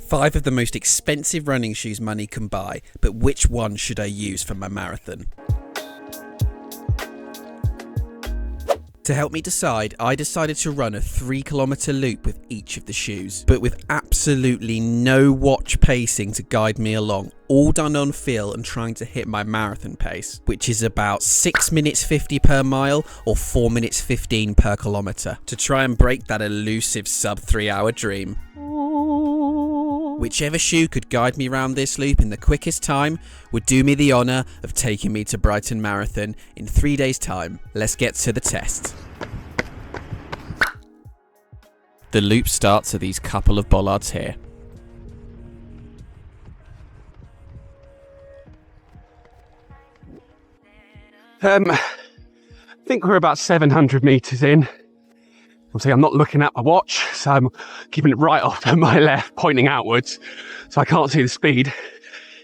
5 of the most expensive running shoes money can buy, but which one should I use for my marathon? To help me decide, I decided to run a 3-kilometer loop with each of the shoes, but with absolutely no watch pacing to guide me along, all done on feel and trying to hit my marathon pace, which is about 6 minutes 50 per mile or 4 minutes 15 per kilometer, to try and break that elusive sub 3-hour dream. Whichever shoe could guide me around this loop in the quickest time would do me the honour of taking me to Brighton Marathon in 3 days' time. Let's get to the test. The loop starts at these couple of bollards here. I think we're about 700 metres in. Obviously, I'm not looking at my watch, so I'm keeping it right off to my left, pointing outwards, so I can't see the speed.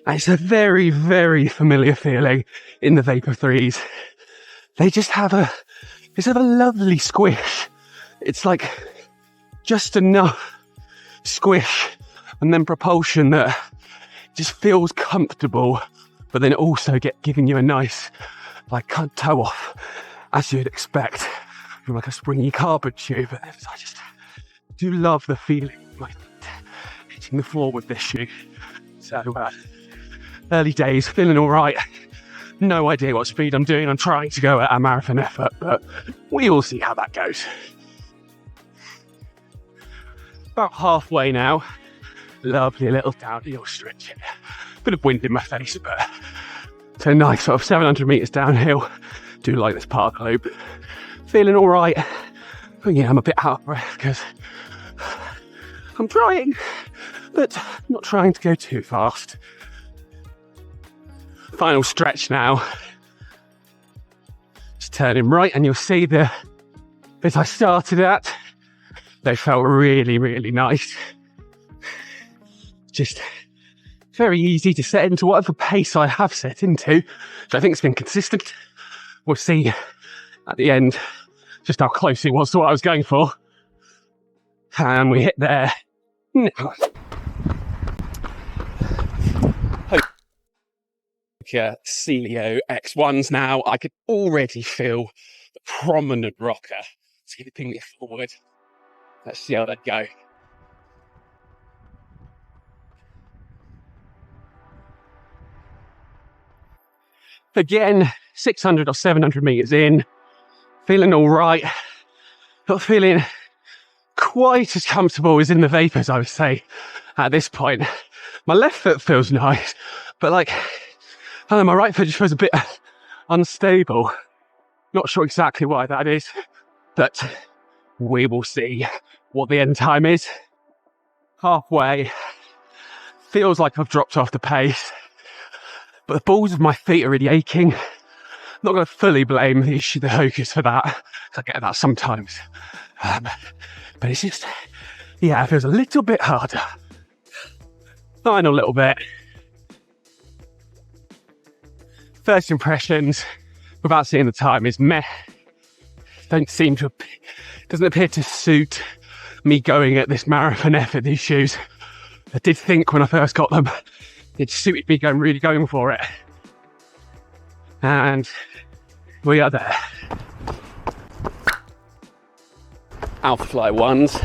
And it's a very, very familiar feeling in the Vapor 3s. They just have a lovely squish. It's like just enough squish and then propulsion that just feels comfortable, but then also giving you a nice, like, toe off, as you'd expect from like a springy carbon shoe. But I just do love the feeling of my feet hitting the floor with this shoe. So early days, feeling all right. No idea what speed I'm doing. I'm trying to go at a marathon effort, but we will see how that goes. About halfway now. Lovely little downhill stretch here. Bit of wind in my face, but so nice, sort of 700 metres downhill. Do like this part of the loop. Feeling all right. But yeah, I'm a bit out of breath because I'm trying, but not trying to go too fast. Final stretch now. Just turning right, and you'll see the bit I started at. They felt really, really nice. Just very easy to set into whatever pace I have set into, which I think has been consistent. We'll see at the end just how close it was to what I was going for. And we hit there. Hoka Cielo X1s now. I could already feel the prominent rocker tipping me forward. Let's see how that go. Again, 600 or 700 metres in, feeling all right, not feeling quite as comfortable as in the Vapors, I would say, at this point. My left foot feels nice, but like, I don't know, my right foot just feels a bit unstable. Not sure exactly why that is, but we will see what the end time is. Halfway, feels like I've dropped off the pace, but the balls of my feet are really aching. Not going to fully blame the Hokas for that, because I get that sometimes. But it's just, yeah, it feels a little bit harder. Final little bit. First impressions, without seeing the time, is meh. Doesn't appear to suit me going at this marathon effort, these shoes. I did think when I first got them, it suited me going for it. And we are there. Alphafly ones.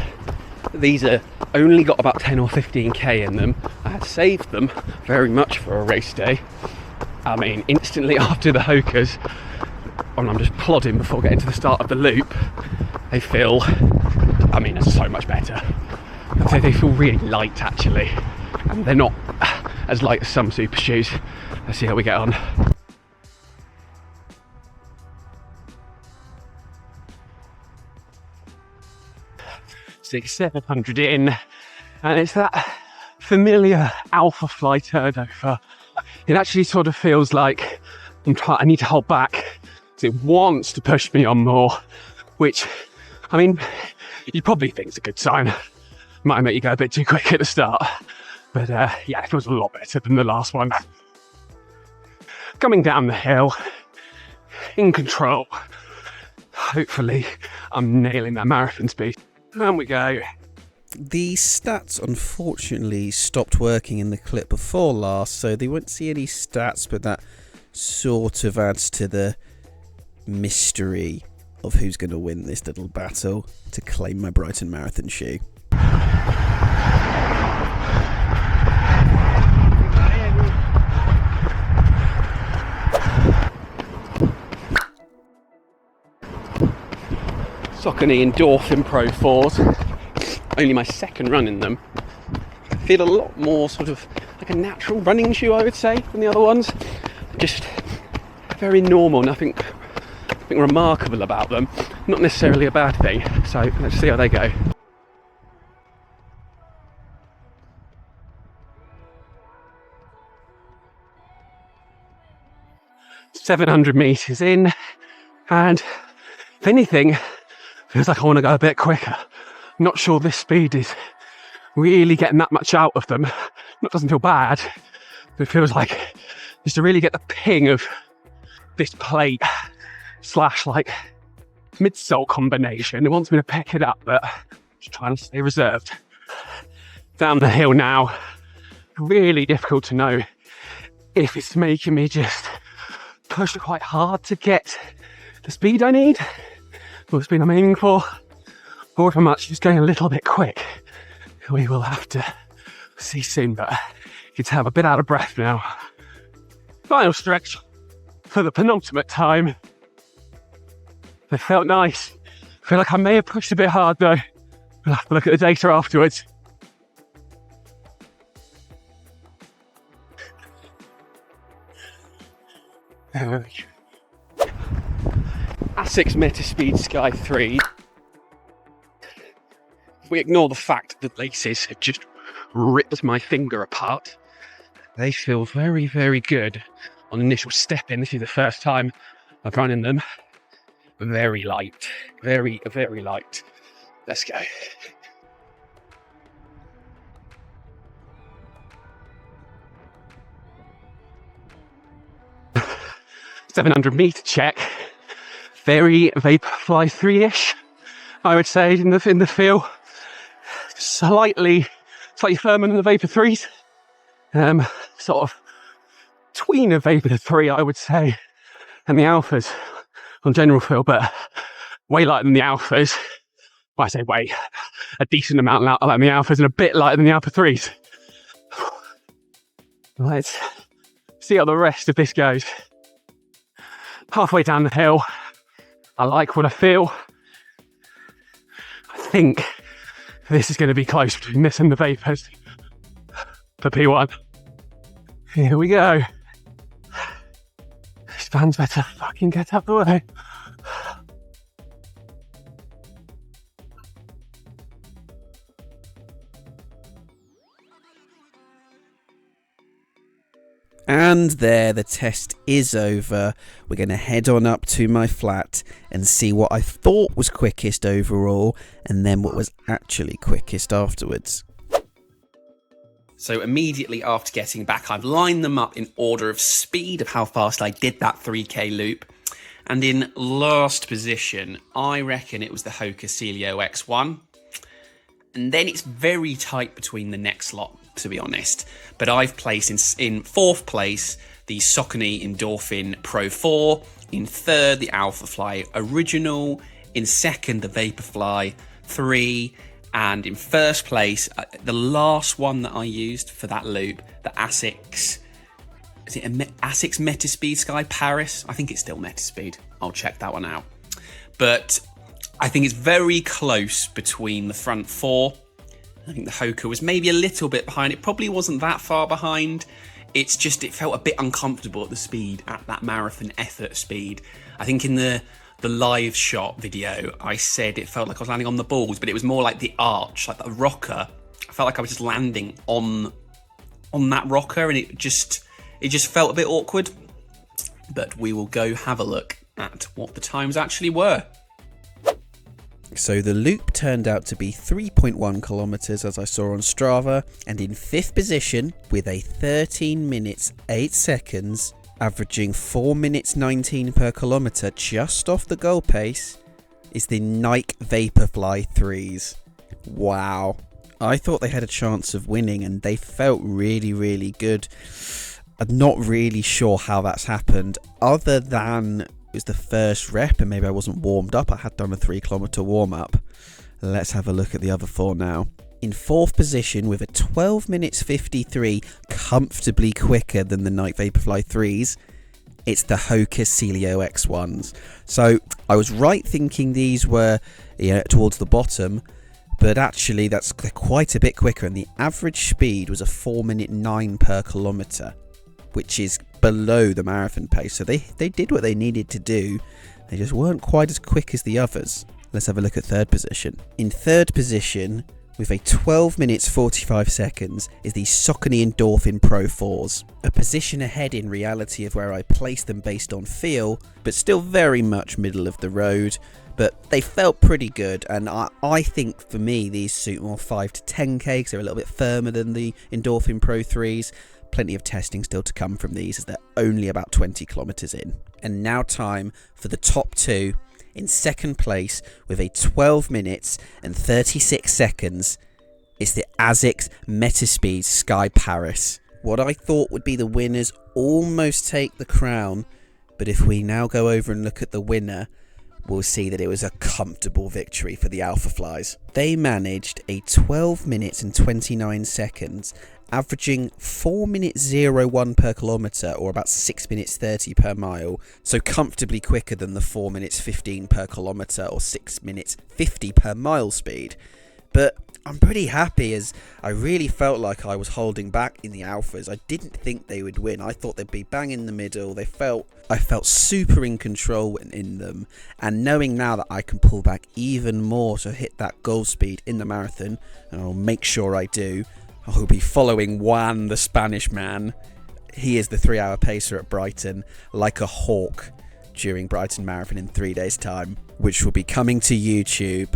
These are only got about 10 or 15k in them. I had saved them very much for a race day. I mean, instantly after the Hokas, when I'm just plodding before getting to the start of the loop, they feel, I mean, it's so much better. They feel really light, actually. And they're not as light as some super shoes. Let's see how we get on. Six, 700 in, and it's that familiar Alphafly turnover. It actually sort of feels like I need to hold back. It wants to push me on more, which, I mean, you'd probably think is a good sign. Might make you go a bit too quick at the start, but yeah, it feels a lot better than the last one. Coming down the hill, in control. Hopefully, I'm nailing that marathon speed. And we go. The stats unfortunately stopped working in the clip before last, so they won't see any stats, but that sort of adds to the mystery of who's going to win this little battle to claim my Brighton Marathon shoe. Saucony Endorphin Pro 4s. Only my second run in them. I feel a lot more sort of like a natural running shoe, I would say, than the other ones. Just very normal, nothing remarkable about them. Not necessarily a bad thing. So let's see how they go. "700 meters in, and if anything, feels like I want to go a bit quicker. Not sure this speed is really getting that much out of them. It doesn't feel bad, but it feels like just to really get the ping of this plate / like midsole combination. It wants me to pick it up, but I'm just trying to stay reserved. Down the hill now, really difficult to know if it's making me just push quite hard to get the speed I need, or the speed I'm aiming for, or if I'm actually just going a little bit quick. We will have to see soon, but you can tell I'm a bit out of breath now. Final stretch for the penultimate time. They felt nice. I feel like I may have pushed a bit hard though. We'll have to look at the data afterwards. Asics Metaspeed Sky 3. If we ignore the fact that laces have just ripped my finger apart, they feel very, very good on initial step in. This is the first time I've run in them. Very light. Very, very light. Let's go. "700-meter check. Very Vaporfly 3-ish, I would say, in the feel. Slightly firmer than the Vapor 3s. Sort of tween of Vapor 3, I would say, and the Alphas on general feel, but way lighter than the Alphas. Well, I say way, a decent amount lighter than the Alphas and a bit lighter than the Alpha 3s. Let's see how the rest of this goes. Halfway down the hill, I like what I feel. I think this is going to be close between this and the Vapors for P1. Here we go. These fans better fucking get out the way. And there, the test is over. We're going to head on up to my flat and see what I thought was quickest overall, and then what was actually quickest afterwards. So immediately after getting back, I've lined them up in order of speed of how fast I did that 3K loop. And in last position, I reckon it was the Hoka Cielo X1. And then it's very tight between the next lot, to be honest. But I've placed in fourth place the Saucony Endorphin Pro 4, in third the Alphafly Original, in second the Vaporfly 3, and in first place the last one that I used for that loop, the Asics. Is it Asics Metaspeed Sky Paris? I think it's still Metaspeed. I'll check that one out. But I think it's very close between the front four. I think the Hoka was maybe a little bit behind. It probably wasn't that far behind. It's just, it felt a bit uncomfortable at the speed, at that marathon effort speed. I think in the live shot video, I said it felt like I was landing on the balls, but it was more like the arch, like the rocker. I felt like I was just landing on that rocker, and it just felt a bit awkward. But we will go have a look at what the times actually were. So the loop turned out to be 3.1 kilometers, as I saw on Strava, and in fifth position with a 13 minutes 8 seconds, averaging 4 minutes 19 per kilometer, just off the goal pace, is the Nike Vaporfly 3s. Wow, I thought they had a chance of winning, and they felt really, really good. I'm not really sure how that's happened, other than it was the first rep and maybe I wasn't warmed up. I had done a 3 kilometer warm up. Let's have a look at the other 4 now. In 4th position with a 12 minutes 53, comfortably quicker than the Nike Vaporfly 3s, it's the Hoka Cielo X1s. So I was right thinking these were towards the bottom, but actually they're quite a bit quicker, and the average speed was a 4:09 per kilometre, which is below the marathon pace. So they did what they needed to do. They just weren't quite as quick as the others. Let's have a look at 3rd position. In 3rd position, with a 12 minutes 45 seconds, is the Saucony Endorphin Pro 4s. A position ahead in reality of where I placed them based on feel, but still very much middle of the road. But they felt pretty good, and I think for me these suit more 5 to 10k because they're a little bit firmer than the Endorphin Pro 3s. Plenty of testing still to come from these as they're only about 20 kilometers in. And now time for the top 2. In 2nd place with a 12 minutes and 36 seconds, it's the Asics Metaspeed Sky Paris. What I thought would be the winners almost take the crown, but if we now go over and look at the winner, we'll see that it was a comfortable victory for the Alphaflys. They managed a 12 minutes and 29 seconds, averaging 4 minutes 01 per kilometre, or about 6 minutes 30 per mile, so comfortably quicker than the 4 minutes 15 per kilometre or 6 minutes 50 per mile speed. But I'm pretty happy, as I really felt like I was holding back in the Alphas. I didn't think they would win. I thought they'd be bang in the middle. I felt super in control in them, and knowing now that I can pull back even more to hit that goal speed in the marathon, and I'll make sure I do, I'll be following Juan, the Spanish man. He is the 3-hour pacer at Brighton, like a hawk during Brighton Marathon in 3 days' time, which will be coming to YouTube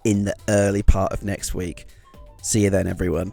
in the early part of next week. See you then, everyone.